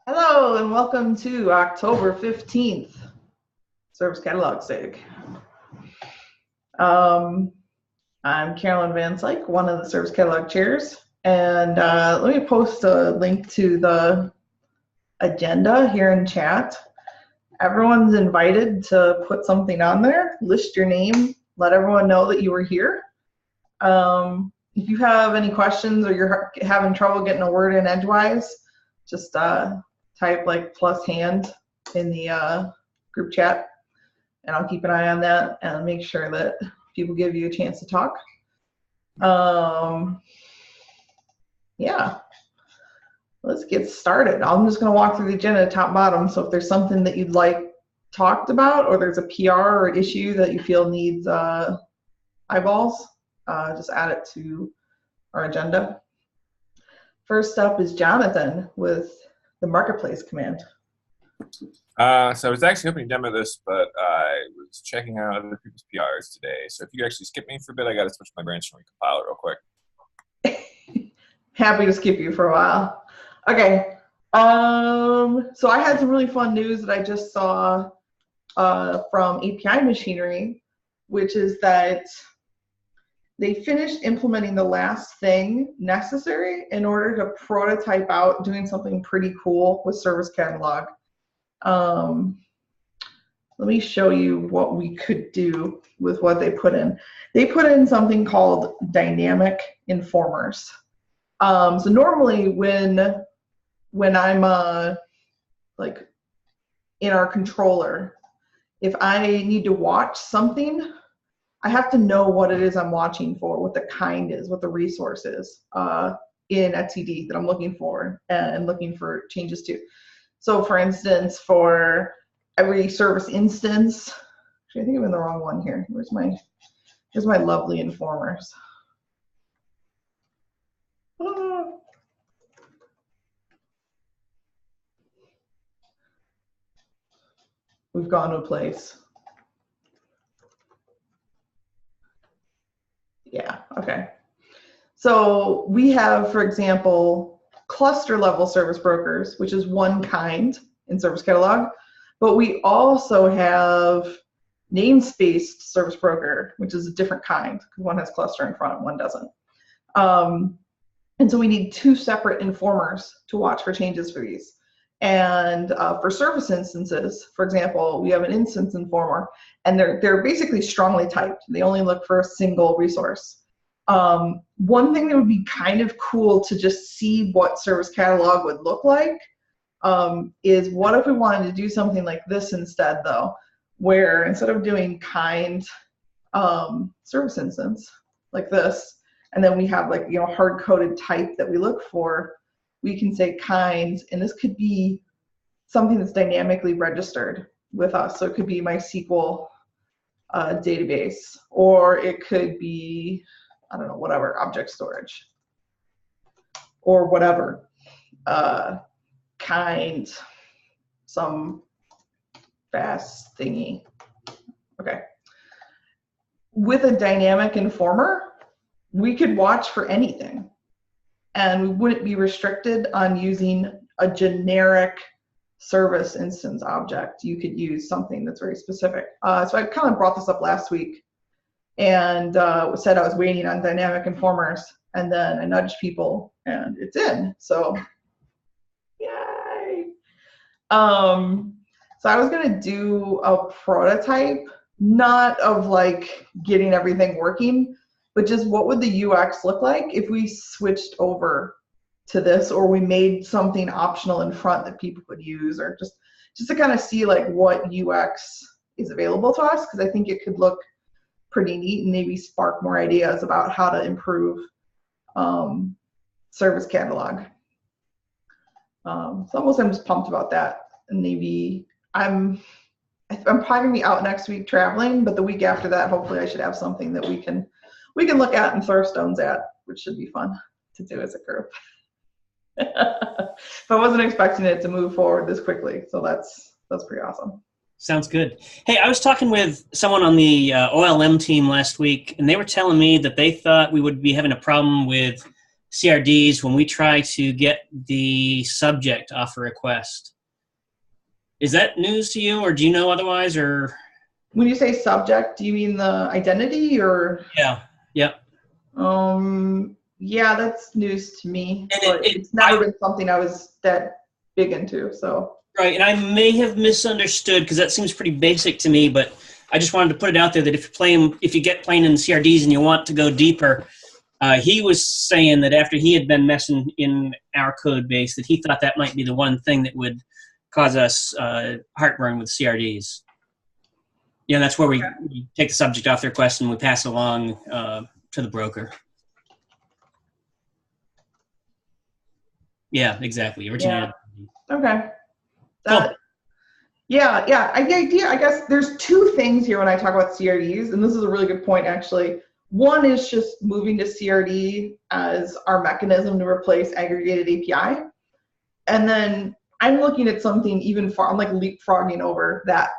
Hello and welcome to October 15th, Service Catalog SIG. I'm Carolyn Van Slyke, one of the Service Catalog chairs, and let me post a link to the agenda here in chat. Everyone's invited to put something on there, list your name, let everyone know that you were here. If you have any questions or you're having trouble getting a word in edgewise, just type like plus hand in the group chat, and I'll keep an eye on that and make sure that people give you a chance to talk. Yeah, let's get started. I'm just going to walk through the agenda top bottom, so if there's something that you'd like talked about, or there's a PR or issue that you feel needs eyeballs, just add it to our agenda. First up is Jonathan with the marketplace command. So I was actually hoping to demo this, but I was checking out other people's PRs today. So if you actually skip me for a bit, I got to switch my branch and recompile it real quick. Happy to skip you for a while. Okay. So I had some really fun news that I just saw from API Machinery, which is that they finished implementing the last thing necessary in order to prototype out doing something pretty cool with Service Catalog. Let me show you what we could do with what they put in. They put in something called dynamic informers. So normally when I'm like in our controller, if I need to watch something, I have to know what it is I'm watching for, what the kind is, what the resource is in etcd that I'm looking for and looking for changes to. So for instance, for every service instance, actually I think I'm in the wrong one here. Here's my lovely informers. We've gone to a place. Yeah, okay. So we have, for example, cluster level service brokers, which is one kind in Service Catalog, but we also have namespaced service broker, which is a different kind, because one has cluster in front, one doesn't. And so we need two separate informers to watch for changes for these. And for service instances, for example, we have an instance informer, and they're basically strongly typed. They only look for a single resource. One thing that would be kind of cool to just see what Service Catalog would look like is what if we wanted to do something like this instead, though, where instead of doing kind service instance like this, and then we have like, you know, hard-coded type that we look for, we can say kind, and this could be something that's dynamically registered with us. So it could be MySQL database, or it could be, I don't know, whatever, object storage, or whatever, kind, some fast thingy. Okay. With a dynamic informer, we could watch for anything, and we wouldn't be restricted on using a generic service instance object. You could use something that's very specific. So I kind of brought this up last week and said I was waiting on dynamic informers, and then I nudged people and it's in. So yay. So I was gonna do a prototype, not of like getting everything working, but just what would the UX look like if we switched over to this, or we made something optional in front that people could use, or just to kind of see like what UX is available to us, because I think it could look pretty neat and maybe spark more ideas about how to improve Service Catalog. So almost I'm just pumped about that, and maybe I'm probably gonna be out next week traveling, but the week after that, hopefully I should have something that we can look at and throw stones at, which should be fun to do as a group. But I wasn't expecting it to move forward this quickly, so that's pretty awesome. Sounds good. Hey, I was talking with someone on the OLM team last week, and they were telling me that they thought we would be having a problem with CRDs when we try to get the subject off a request. Is that news to you, or do you know otherwise? Or when you say subject, do you mean the identity or? Yeah. Yeah, that's news to me. And But it's never been something I was that big into. So. Right, and I may have misunderstood because that seems pretty basic to me, but I just wanted to put it out there that if you get playing in CRDs and you want to go deeper, he was saying that after he had been messing in our code base, that he thought that might be the one thing that would cause us heartburn with CRDs. Yeah, that's where we take the subject off the request and we pass it along to the broker. Yeah, exactly. Originated. Yeah. Okay. Yeah. The idea, I guess there's two things here when I talk about CRDs, and this is a really good point, actually. One is just moving to CRD as our mechanism to replace aggregated API. And then I'm looking at something even far, I'm like leapfrogging over that.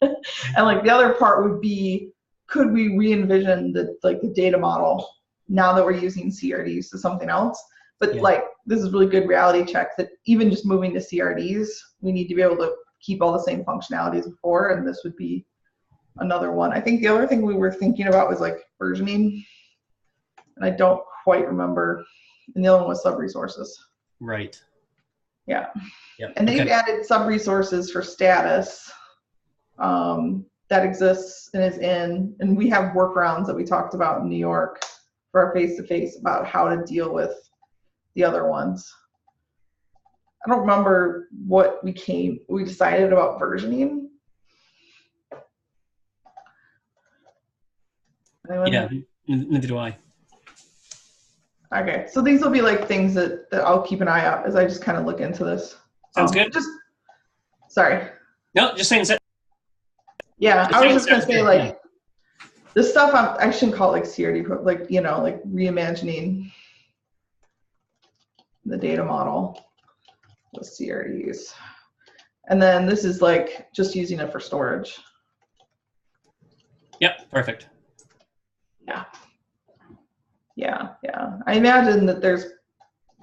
And like the other part would be, could we re-envision the data model now that we're using CRDs to something else? But like, this is really good reality check that even just moving to CRDs, we need to be able to keep all the same functionality as before, and this would be another one. I think the other thing we were thinking about was like versioning, and I don't quite remember. And the other one was sub-resources. Right. Yeah. Yep. And they've added sub-resources for status that exists and is in, and we have workarounds that we talked about in New York for our face-to-face about how to deal with the other ones. I don't remember what we decided about versioning. Anyone? Yeah, neither do I. Okay, so these will be like things that I'll keep an eye out as I just kind of look into this. Sounds good. Sorry. No, just saying. Yeah, I was just gonna say like the stuff I shouldn't call it like CRD, like like reimagining the data model with CRDs, and then this is like just using it for storage. Yep, perfect. Yeah. I imagine that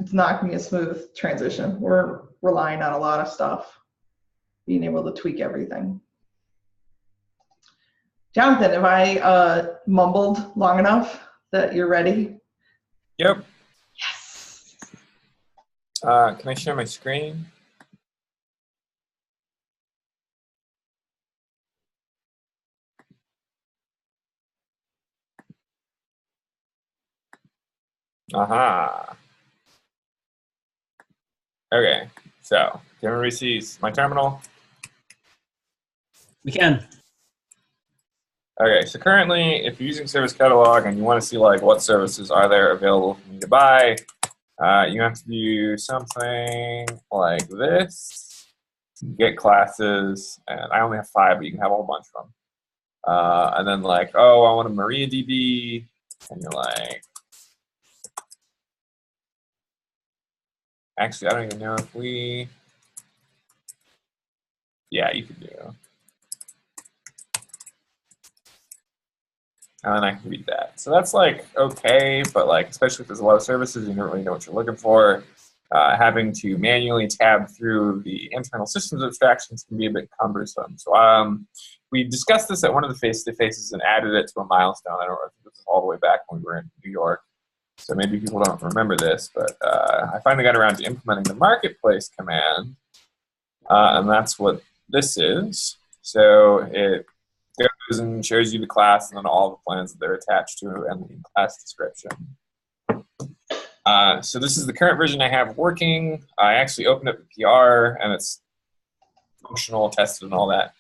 it's not going to be a smooth transition. We're relying on a lot of stuff, being able to tweak everything. Jonathan, have I mumbled long enough that you're ready? Yep. Yes. Can I share my screen? Aha. Okay, so can everybody see my terminal? We can. Okay, so currently, if you're using Service Catalog and you want to see like what services are there available for me to buy, you have to do something like this. Get classes, and I only have 5, but you can have a whole bunch of them. And then like, oh, I want a MariaDB, and you're like, actually, I don't even know if yeah, you could do. And then I can read that. So that's like okay, but like especially if there's a lot of services, you don't really know what you're looking for. Having to manually tab through the internal systems abstractions can be a bit cumbersome. So we discussed this at one of the face-to-faces and added it to a milestone. I don't know if this was all the way back when we were in New York. So maybe people don't remember this, but I finally got around to implementing the marketplace command, and that's what this is. So it goes and shows you the class and then all the plans that they're attached to and the class description. So this is the current version I have working. I actually opened up the PR and it's functional, tested, and all that.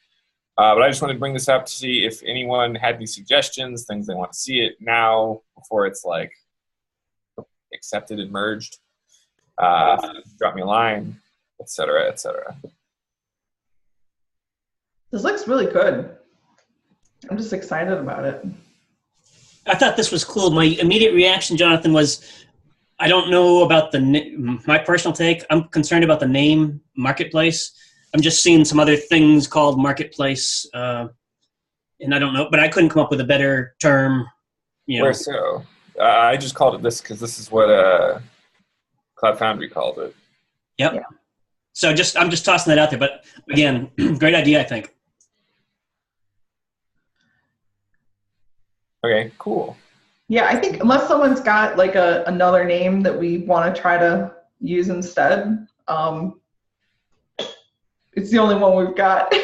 But I just wanted to bring this up to see if anyone had any suggestions, things they want to see it now before it's like accepted and merged. Drop me a line, etc., etc. This looks really good. I'm just excited about it. I thought this was cool. My immediate reaction, Jonathan, was I don't know about my personal take. I'm concerned about the name Marketplace. I'm just seeing some other things called Marketplace, and I don't know, but I couldn't come up with a better term. Where so? I just called it this because this is what Cloud Foundry called it. Yep. Yeah. So I'm just tossing that out there, but again, great idea, I think. Okay, cool. Yeah, I think unless someone's got like another name that we want to try to use instead, it's the only one we've got.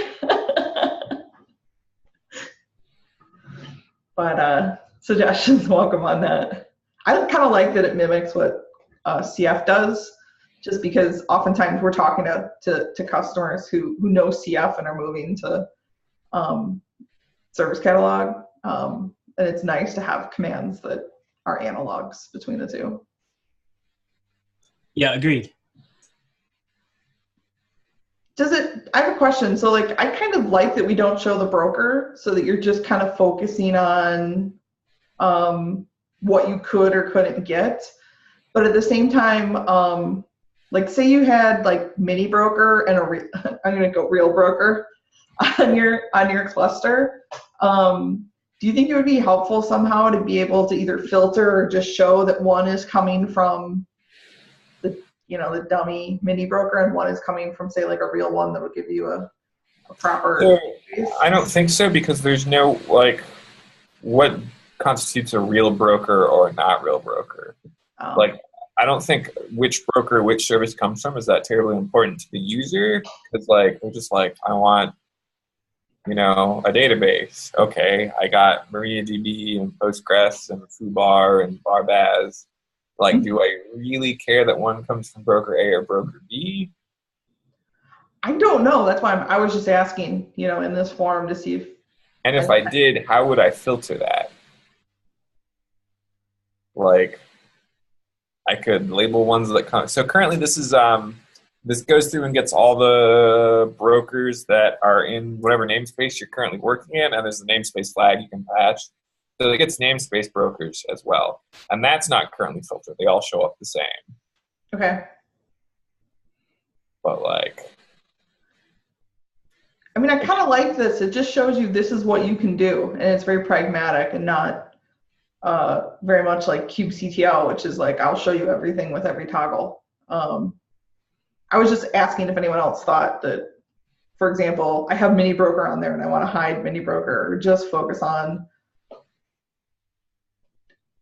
But suggestions welcome on that. I kind of like that it mimics what CF does, just because oftentimes we're talking to customers who know CF and are moving to service catalog. And it's nice to have commands that are analogs between the two. Yeah, agreed. I have a question. So like, I kind of like that we don't show the broker so that you're just kind of focusing on what you could or couldn't get. But at the same time, like say you had like mini broker and I'm going to go real broker on your cluster. Do you think it would be helpful somehow to be able to either filter or just show that one is coming from the dummy mini broker and one is coming from, say, like a real one that would give you a proper space? I don't think so, because there's no, like, what constitutes a real broker or not real broker. Like, I don't think which broker, which service comes from is that terribly important to the user, because, like, they're just like, I want, a database. Okay, I got MariaDB and Postgres and Foobar and Barbaz. Like, do I really care that one comes from broker A or broker B? I don't know. That's why I was just asking, in this forum to see if. And if I did, how would I filter that? Like, I could label ones that come. So currently, this goes through and gets all the brokers that are in whatever namespace you're currently working in, and there's the namespace flag you can patch. So it gets namespace brokers as well. And that's not currently filtered. They all show up the same. Okay. But like, I mean, I kind of like this. It just shows you this is what you can do. And it's very pragmatic and not very much like kubectl, which is like, I'll show you everything with every toggle. I was just asking if anyone else thought that, for example, I have mini broker on there and I want to hide mini broker, or just focus on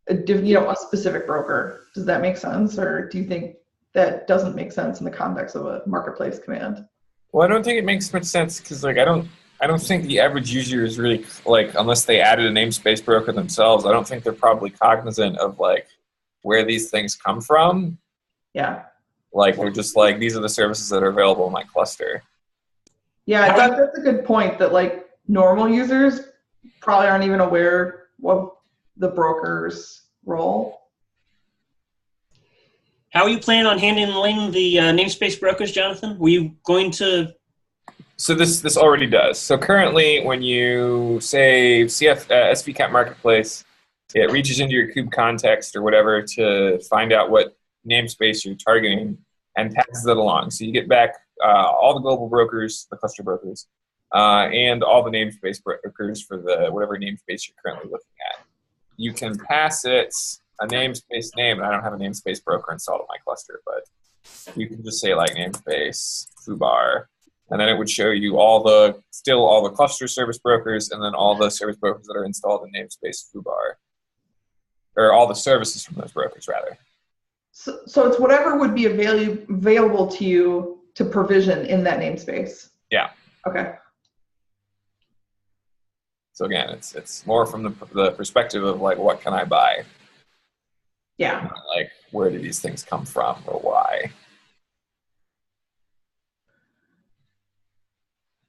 a specific broker. Does that make sense? Or do you think that doesn't make sense in the context of a marketplace command? Well, I don't think it makes much sense, because like I don't think the average user is really, like, unless they added a namespace broker themselves, I don't think they're probably cognizant of like where these things come from. Yeah. Like, they're just like, these are the services that are available in my cluster. Yeah, I think that's a good point, that like normal users probably aren't even aware of the broker's role. How are you planning on handling the namespace brokers, Jonathan? Were you going to? So this already does. So currently, when you say svcat marketplace, it reaches into your kube context or whatever to find out what namespace you're targeting and passes it along. So you get back all the global brokers, the cluster brokers, and all the namespace brokers for the whatever namespace you're currently looking at. You can pass it a namespace name, and I don't have a namespace broker installed in my cluster, but you can just say like namespace foobar, and then it would show you all the cluster service brokers, and then all the service brokers that are installed in namespace foobar, or all the services from those brokers rather. So it's whatever would be available to you to provision in that namespace. Yeah. Okay. So again, it's more from the perspective of like, what can I buy? Yeah. Not like, where do these things come from or why?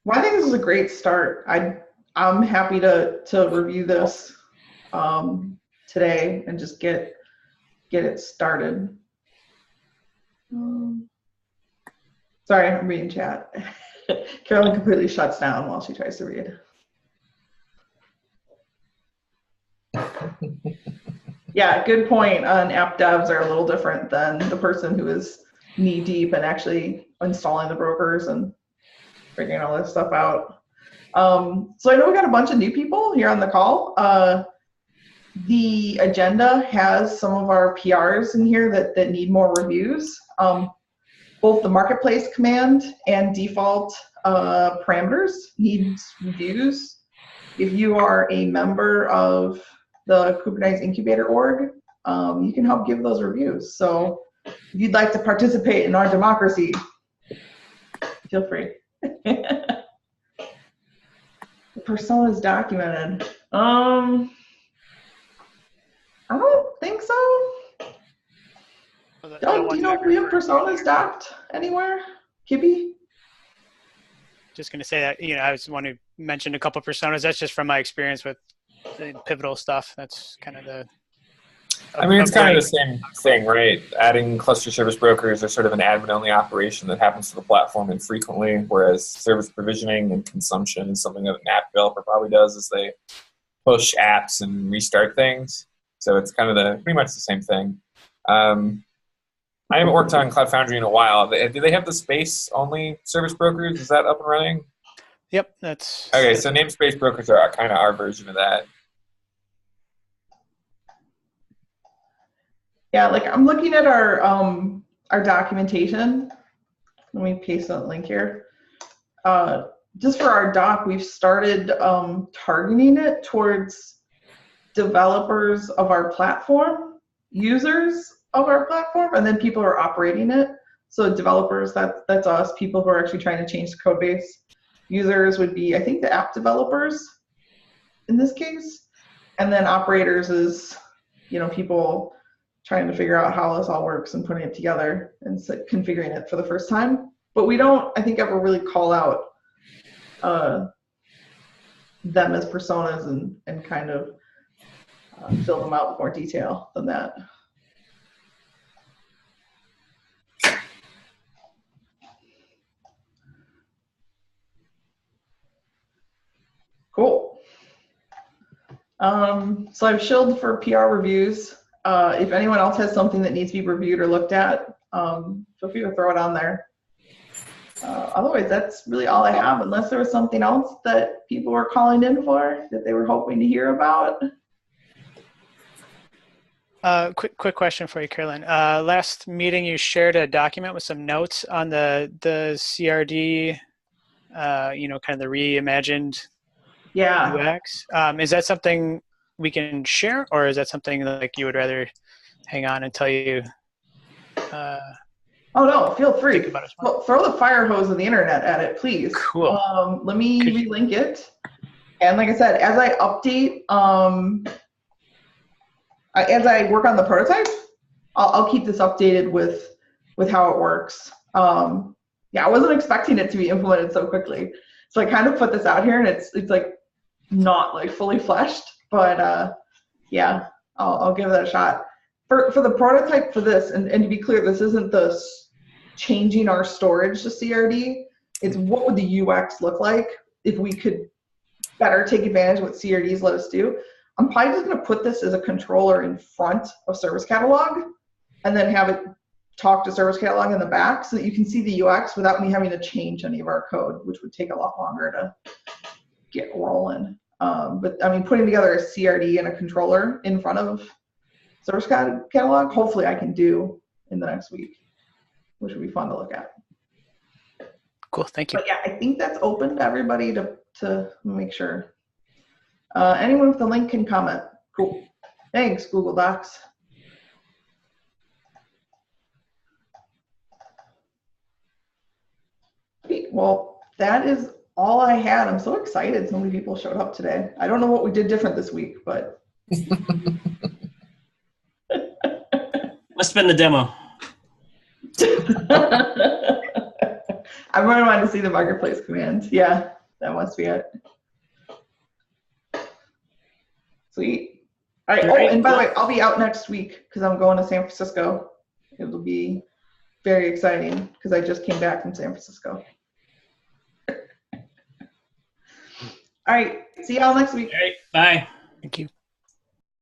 Well, I think this is a great start. I'm happy to review this today and just get it started. Sorry, I'm reading chat. Carolyn completely shuts down while she tries to read. Yeah, good point. On app devs are a little different than the person who is knee deep and actually installing the brokers and figuring all this stuff out. So I know we got a bunch of new people here on the call. the agenda has some of our PRs in here that need more reviews. Both the marketplace command and default parameters needs reviews. If you are a member of the Kubernetes Incubator org, you can help give those reviews. So if you'd like to participate in our democracy, feel free. The personas documented. I don't think so. Do you know if we have personas docked anywhere? Kibby? Just going to say that, I was one who mentioned a couple of personas. That's just from my experience with the pivotal stuff. That's kind of the... it's kind of the same thing, right? Adding cluster service brokers are sort of an admin-only operation that happens to the platform infrequently, whereas service provisioning and consumption is something that an app developer probably does as they push apps and restart things. So it's kind of pretty much the same thing. I haven't worked on Cloud Foundry in a while. Do they have the space-only service brokers? Is that up and running? Yep, that's... Okay, so namespace brokers are kind of our version of that. Yeah, like I'm looking at our documentation. Let me paste that link here. Just for our doc, we've started targeting it towards developers of our platform, users of our platform, and then people who are operating it. So developers, that's us, people who are actually trying to change the code base. Users would be, I think, the app developers in this case. And then operators is, people trying to figure out how this all works and putting it together and configuring it for the first time. But we don't, I think, ever really call out them as personas and kind of fill them out with more detail than that. Cool. So I've shilled for PR reviews. If anyone else has something that needs to be reviewed or looked at, feel free to throw it on there. Otherwise, that's really all I have, unless there was something else that people were calling in for that they were hoping to hear about. Quick question for you, Carolyn. Last meeting, you shared a document with some notes on the CRD, kind of the reimagined UX. Is that something we can share, or is that something like you would rather hang on until you? Oh no, feel free. Well, throw the fire hose of the internet at it, please. Cool. Let me relink it. And like I said, as I update, as I work on the prototype, I'll keep this updated with how it works. Yeah, I wasn't expecting it to be implemented so quickly, so I kind of put this out here, and it's like not like fully fleshed, but yeah, I'll give that a shot. For the prototype for this, and to be clear, this isn't the changing our storage to CRD. It's what would the UX look like if we could better take advantage of what CRDs let us do. I'm probably just going to put this as a controller in front of Service Catalog and then have it talk to Service Catalog in the back so that you can see the UX without me having to change any of our code, which would take a lot longer to get rolling. But I mean, putting together a CRD and a controller in front of Service Catalog, hopefully I can do in the next week, which would be fun to look at. Cool, thank you. But yeah, I think that's open to everybody to make sure. Anyone with the link can comment. Cool. Thanks, Google Docs. Well, that is all I had. I'm so excited so many people showed up today. I don't know what we did different this week, but. Must have been the demo. I really wanted to see the marketplace command. Yeah, that must be it. Sweet. All right. Oh, and by the way, I'll be out next week because I'm going to San Francisco. It'll be very exciting because I just came back from San Francisco. All right. See y'all next week. All right. Bye. Thank you.